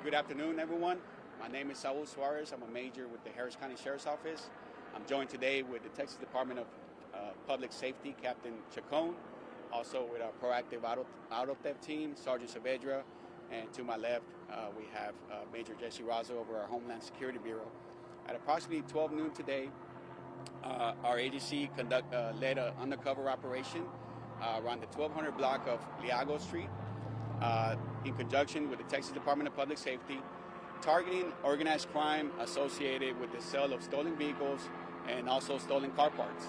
Good afternoon, everyone. My name is Saul Suarez. I'm a major with the Harris County Sheriff's Office. I'm joined today with the Texas Department of Public Safety, Captain Chacon, also with our proactive auto theft team, Sergeant Saavedra, and to my left, we have Major Jesse Raza over our Homeland Security Bureau. At approximately 12 noon today, our agency led an undercover operation around the 1200 block of Liago Street in conjunction with the Texas Department of Public Safety, targeting organized crime associated with the sale of stolen vehicles and also stolen car parts.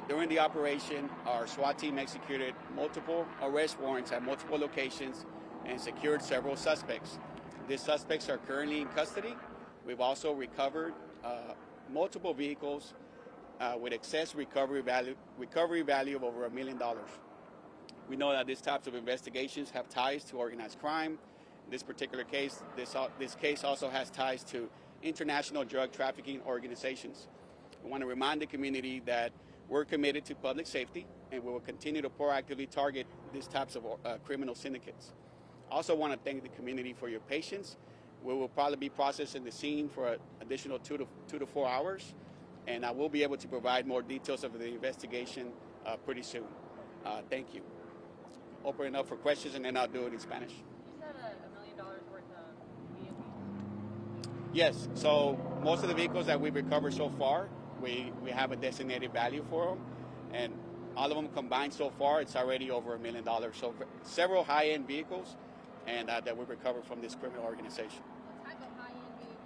During the operation, our SWAT team executed multiple arrest warrants at multiple locations and secured several suspects. These suspects are currently in custody. We've also recovered multiple vehicles with excess recovery value of over $1 million. We know that these types of investigations have ties to organized crime. In this particular case, this case also has ties to international drug trafficking organizations. We want to remind the community that we're committed to public safety, and we will continue to proactively target these types of criminal syndicates. I also want to thank the community for your patience. We will probably be processing the scene for an additional 2 to 4 hours, and I will be able to provide more details of the investigation pretty soon. Thank you. Open it up for questions, and then I'll do it in Spanish. You said $1 million worth of vehicles? Yes. So most of the vehicles that we've recovered so far, we have a designated value for them, and all of them combined so far, it's already over $1 million. So several high-end vehicles, and that we recovered from this criminal organization. What type of high-end vehicles?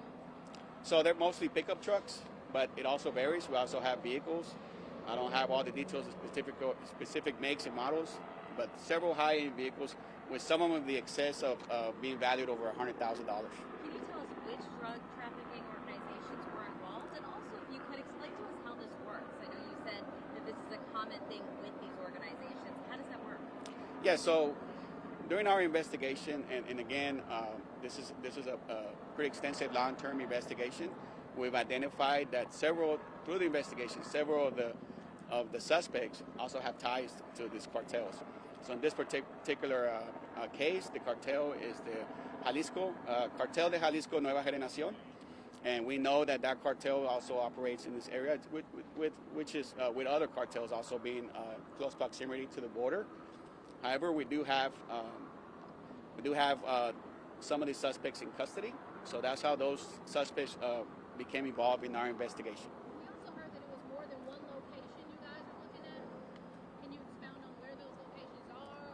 So they're mostly pickup trucks, but it also varies. We also have vehicles. I don't have all the details of specific makes and models, but several high-end vehicles, with some of them the excess of being valued over $100,000. Can you tell us which drug trafficking organizations were involved? And also, if you could explain to us how this works. I know you said that this is a common thing with these organizations. How does that work? Yeah, so during our investigation, and again, this is a pretty extensive long-term investigation, we've identified that through the investigation, several of the suspects also have ties to these cartels. So in this particular case, the cartel is the Cartel de Jalisco Nueva Generación, and we know that cartel also operates in this area, which is with other cartels also being close proximity to the border. However, we do have some of these suspects in custody, so that's how those suspects became involved in our investigation. We also heard that it was more than one location you guys are looking at. Can you expound on where those locations are?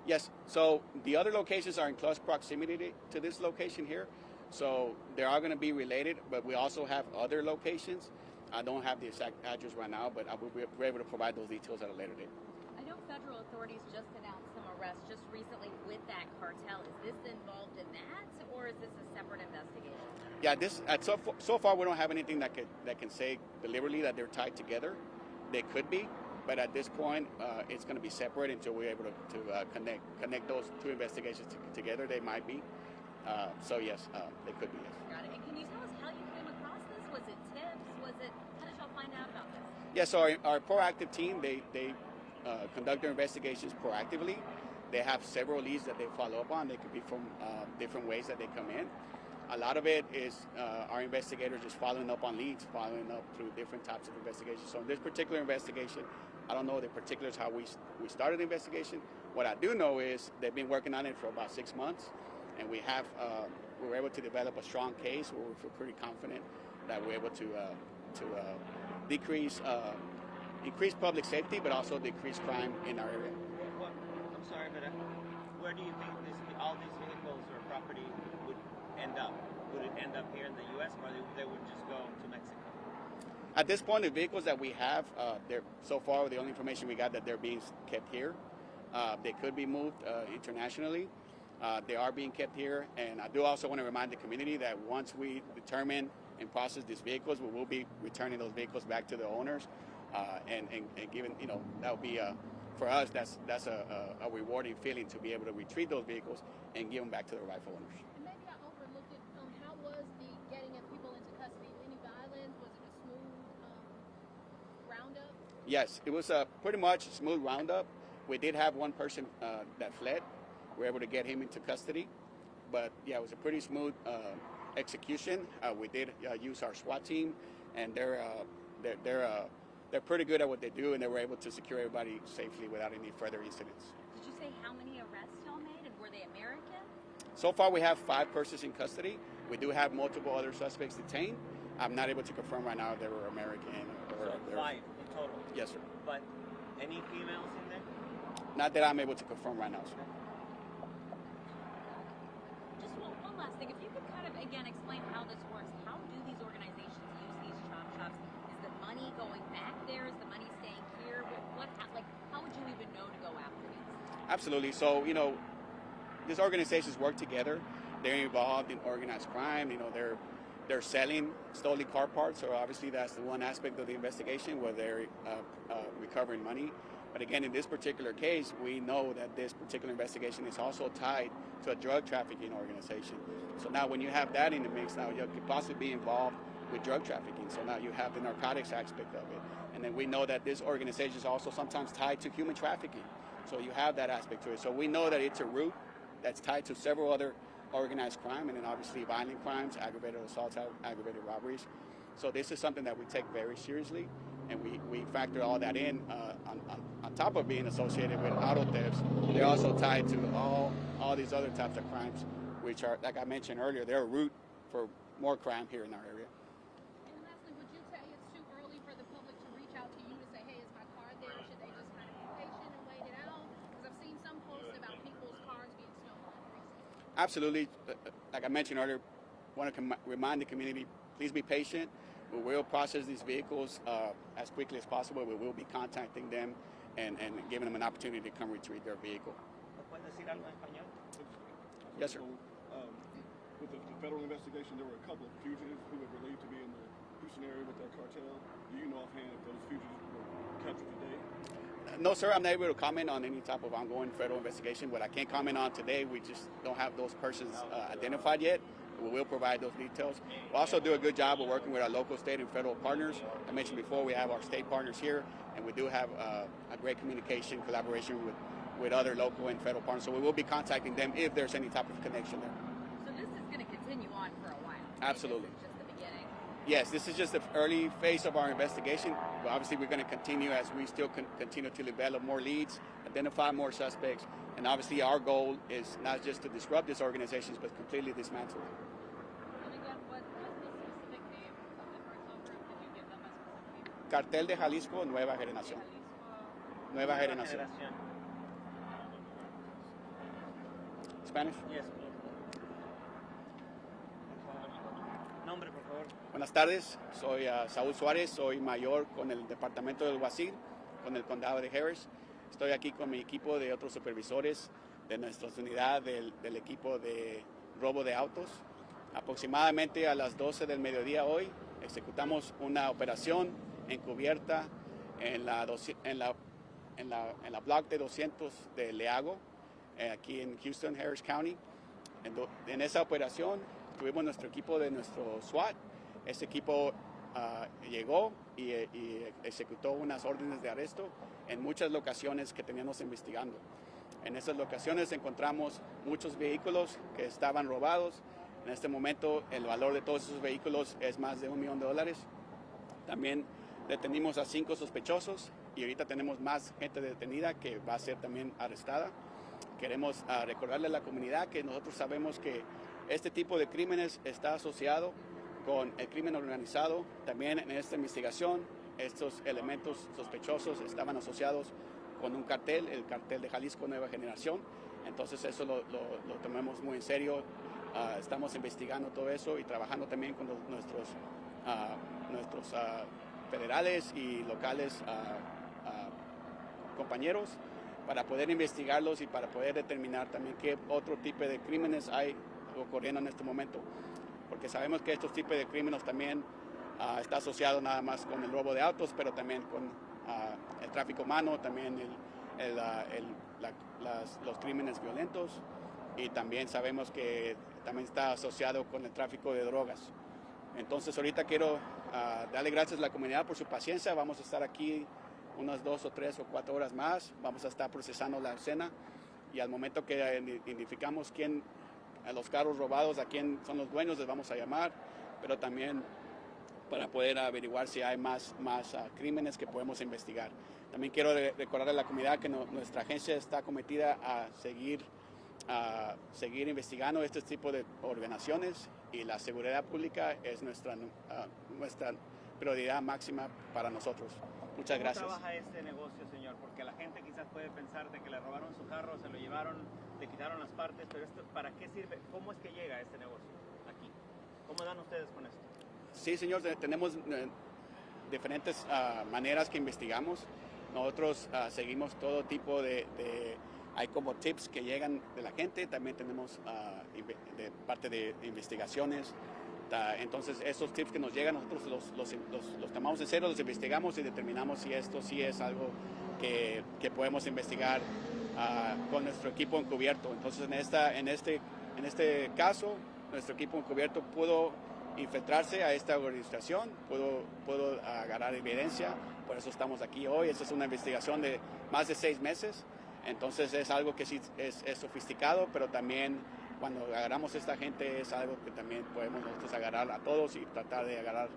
Yes, so the other locations are in close proximity to this location here, so they are going to be related, but we also have other locations. I don't have the exact address right now, but I will be able to provide those details at a later date. I know federal authorities just announced some arrests just recently with that cartel. Is this involved in that, or is this a separate investigation? Yeah, so far we don't have anything that can say deliberately that they're tied together. They could be, but at this point, it's going to be separate until we're able to connect those two investigations together. They might be. So yes, they could be. Yes. Got it. And can you tell us how you came across this? Was it tips? How did y'all find out about this? Yeah, so our proactive team, they conduct their investigations proactively. They have several leads that they follow up on. They could be from different ways that they come in. A lot of it is our investigators just following up on leads, following up through different types of investigations. So in this particular investigation, I don't know the particulars how we started the investigation. What I do know is they've been working on it for about 6 months, and we were able to develop a strong case where we feel pretty confident that we're able to increase public safety, but also decrease crime in our area. I'm sorry, but where do you think all these vehicles or property would end up? Would it end up here in the U.S., or they would just go to Mexico? At this point, the vehicles that we have, so far the only information we got that they're being kept here. They could be moved internationally. They are being kept here, and I do also want to remind the community that once we determine and process these vehicles, we will be returning those vehicles back to the owners, and given, that would be for us, that's a rewarding feeling to be able to retrieve those vehicles and give them back to their rightful owners. And maybe I overlooked it. How was the getting of people into custody? Any violence? Was it a smooth roundup? Yes, it was a pretty much smooth roundup. We did have one person that fled. We were able to get him into custody, but yeah, it was a pretty smooth execution. We did use our SWAT team, and they're pretty good at what they do, and they were able to secure everybody safely without any further incidents. Did you say how many arrests y'all made, and were they American? So far, we have 5 persons in custody. We do have multiple other suspects detained. I'm not able to confirm right now if they were American or. So 5 in total. Yes, sir. But any females in there? Not that I'm able to confirm right now, sir. Just one last thing. If you could kind of, again, explain how this works. How do these organizations use these chop shops? Is the money going back there? Is the money staying here? How would you even know to go after these? Absolutely. So, these organizations work together. They're involved in organized crime. They're selling stolen car parts. So obviously that's the one aspect of the investigation where they're recovering money. But again, in this particular case, we know that this particular investigation is also tied to a drug trafficking organization. So now when you have that in the mix, now you could possibly be involved with drug trafficking. So now you have the narcotics aspect of it. And then we know that this organization is also sometimes tied to human trafficking. So you have that aspect to it. So we know that it's a root that's tied to several other organized crime, and then obviously violent crimes, aggravated assaults, aggravated robberies. So this is something that we take very seriously, and we factor all that in on top of being associated with auto thefts. They're also tied to all these other types of crimes, which are, like I mentioned earlier, they're a root for more crime here in our area. And lastly, would you say it's too early for the public to reach out to you to say, hey, is my car there? Should they just kind of be patient and wait it out? Because I've seen some posts about people's cars being stolen recently. Absolutely. Like I mentioned earlier, want to remind the community, please be patient. We will process these vehicles as quickly as possible. We will be contacting them and giving them an opportunity to come retrieve their vehicle. ¿Puedes decir algo en español? Yes, sir. So, with the federal investigation, there were a couple of fugitives who were believed to be in the Houston area with their cartel. Do you know offhand if those fugitives were captured today? No, sir, I'm not able to comment on any type of ongoing federal investigation. What I can't comment on today, we just don't have those persons identified yet. We will provide those details. We also do a good job of working with our local, state, and federal partners. I mentioned before, we have our state partners here, and we do have a great communication, collaboration with other local and federal partners. So we will be contacting them if there's any type of connection there. So this is going to continue on for a while. Absolutely. This is just the beginning. Yes, this is just the early phase of our investigation. But obviously, we're going to continue as we still continue to develop more leads, identify more suspects, and obviously our goal is not just to disrupt these organizations, but completely dismantle them. And again, what's the specific name of the cartel group? Did you give them a specific name? Cartel de Jalisco, Nueva Generación. Nueva Generación. Spanish? Yes, please. Nombre, por favor. Buenas tardes, soy Saúl Suárez, soy mayor con el departamento del Alguacil, con el condado de Harris. Estoy aquí con mi equipo de otros supervisores de nuestra unidad del equipo de robo de autos. Aproximadamente a las 12 del mediodía hoy ejecutamos una operación encubierta en la block de 200 de Leago, aquí en Houston, Harris County. En esa operación tuvimos nuestro equipo de nuestro SWAT. Este equipo llegó y ejecutó unas órdenes de arresto en muchas locaciones que teníamos investigando. En esas locaciones encontramos muchos vehículos que estaban robados. En este momento el valor de todos esos vehículos es más de $1 millón. También detenimos a 5 sospechosos y ahorita tenemos más gente detenida que va a ser también arrestada. Queremos recordarle a la comunidad que nosotros sabemos que este tipo de crímenes está asociado con el crimen organizado. También en esta investigación, estos elementos sospechosos estaban asociados con un cartel, el cartel de Jalisco Nueva Generación. Entonces eso lo tomamos muy en serio. Estamos investigando todo eso y trabajando también con nuestros federales y locales compañeros para poder investigarlos y para poder determinar también qué otro tipo de crímenes hay ocurriendo en este momento. Porque sabemos que estos tipos de crímenes también está asociado nada más con el robo de autos, pero también con el tráfico humano, también los crímenes violentos, y también sabemos que también está asociado con el tráfico de drogas. Entonces ahorita quiero darle gracias a la comunidad por su paciencia. Vamos a estar aquí unas 2 o 3 o 4 horas más. Vamos a estar procesando la escena y al momento que identificamos quién a los carros robados, a quién son los dueños, les vamos a llamar, pero también para poder averiguar si hay más crímenes que podemos investigar. También quiero recordar a la comunidad que nuestra agencia está cometida a seguir investigando este tipo de organizaciones, y la seguridad pública es nuestra prioridad máxima para nosotros. Muchas gracias. ¿Cómo trabaja este negocio, señor? Porque la gente quizás puede pensar de que le robaron su carro, se lo llevaron, le quitaron las partes, pero esto, ¿para qué sirve? ¿Cómo es que llega este negocio aquí? ¿Cómo dan ustedes con esto? Sí, señor, tenemos diferentes maneras que investigamos. Nosotros seguimos todo tipo hay como tips que llegan de la gente, también tenemos de parte de investigaciones. Entonces, esos tips que nos llegan, nosotros los tomamos en serio, los investigamos y determinamos si esto sí es algo que podemos investigar con nuestro equipo encubierto. Entonces, en este caso, nuestro equipo encubierto pudo infiltrarse a esta organización, pudo agarrar evidencia, por eso estamos aquí hoy. Esta es una investigación de más de 6 meses, entonces es algo que sí es sofisticado, pero también cuando agarramos a esta gente es algo que también podemos nosotros agarrar a todos y tratar de agarrar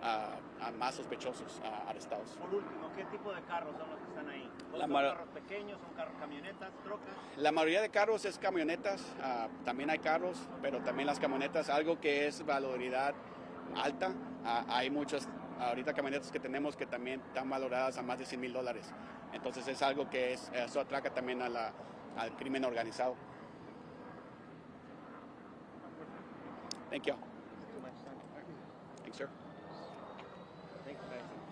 a más sospechosos arrestados. Por último, ¿qué tipo de carros son los que están ahí? ¿Son carros pequeños, son carros, camionetas, trocas? La mayoría de carros es camionetas, también hay carros, pero también las camionetas, algo que es valoridad alta. Hay muchas ahorita camionetas que tenemos que también están valoradas a más de $100,000. Entonces es algo que eso atraca también al crimen organizado. Thank you. Too much time. Thanks, sir. Thank you, guys.